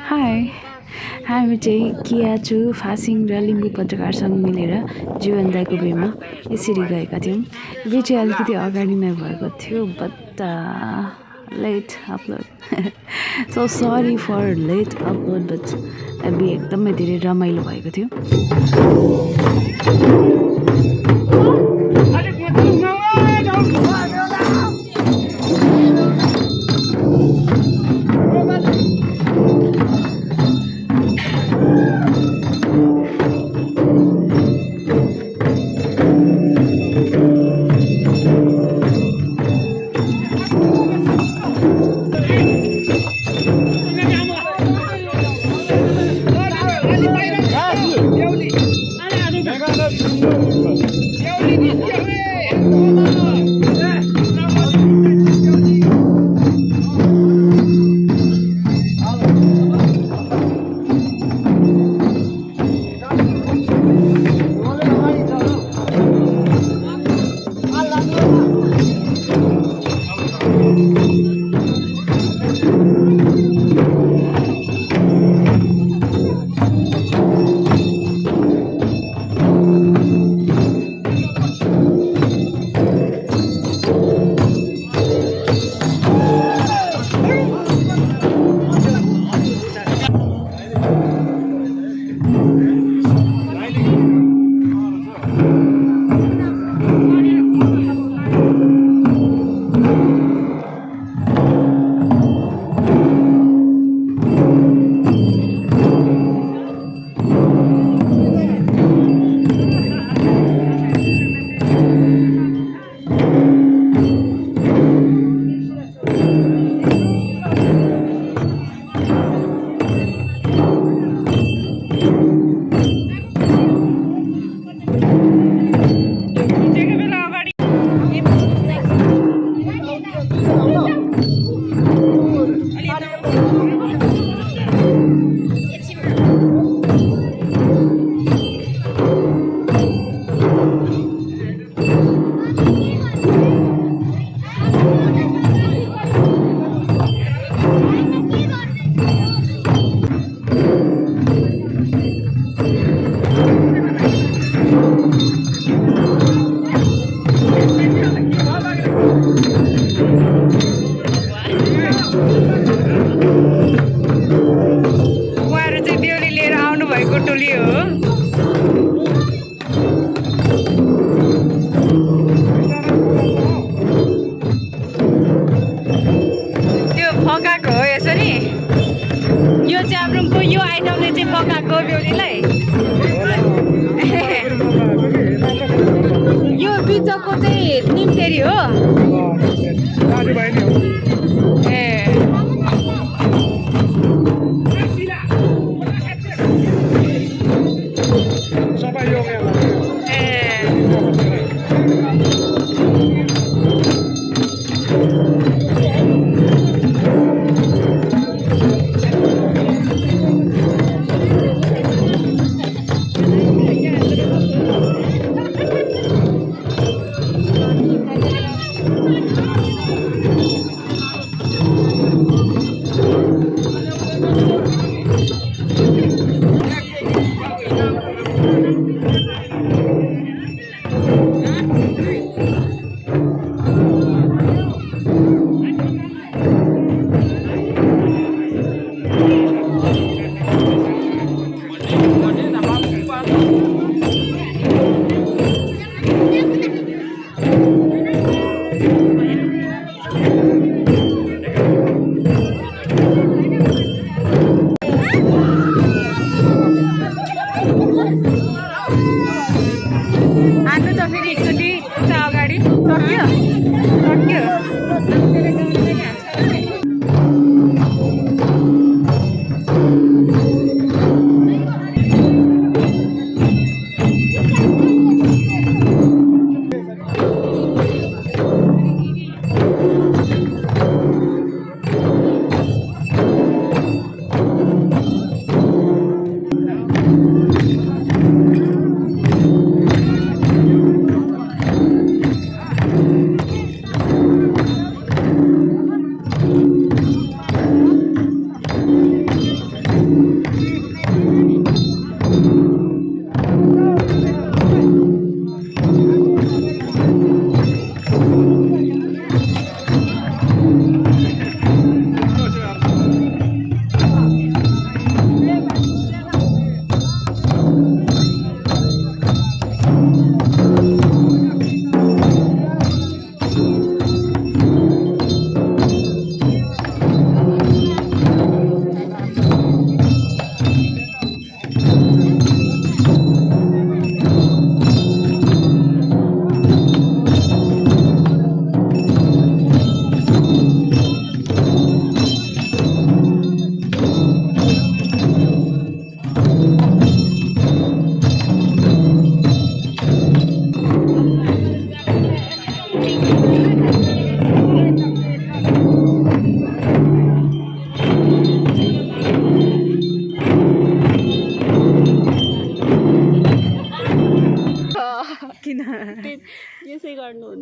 High हामी चाहिँ कियाचु फासिङ र लिम्बू पत्रकारसँग मिलेर जीवन दाइको बिहेमा यसरी गएका थियौँ। बिहे चाहिँ अलिकति अगाडि नै भएको थियो but late upload so sorry for late upload but बिहे एकदमै धेरै रमाइलो भएको थियो।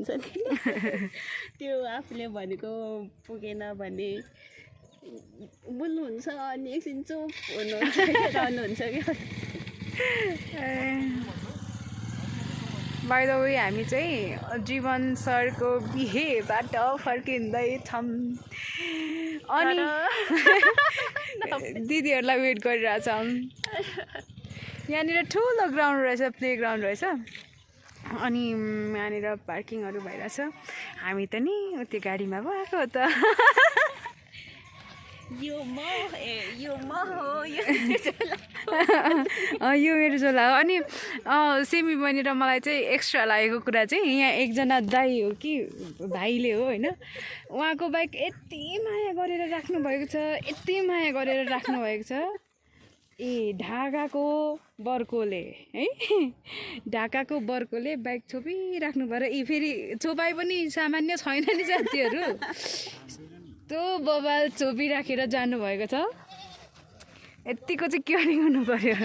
हुन्छ नि त्यो आफूले भनेको पुगेन भने बोल्नुहुन्छ अनि एकछिन चुप हुनुहुन्छ रहनुहुन्छ क्या बाइ द वे हामी चाहिँ जीवन सरको बिहेबाट फर्किँदैछौँ अनि दिदीहरूलाई वेट गरिरहेछौँ यहाँनिर ठुलो ग्राउन्ड रहेछ प्ले ग्राउन्ड रहेछ अनि यहाँनिर पार्किङहरू भइरहेछ हामी त नि त्यो गाडीमा पो आएको हो त यो मेरो झोला हो अनि सेमी बहिनी र मलाई चाहिँ एक्स्ट्रा लागेको कुरा चाहिँ यहाँ एकजना दाइ हो कि भाइले हो होइन उहाँको बाइक यति माया गरेर राख्नुभएको छ यति माया गरेर राख्नुभएको छ ढाकाको बर्कोले है ढाकाको बर्कोले बाइक छोपिराख्नु पर्यो फेरि छोपाइ पनि सामान्य छैन नि साथीहरू त्यो बबाल छोपिराखेर जानुभएको छ यतिको चाहिँ क्योरिङ हुनु पर्यो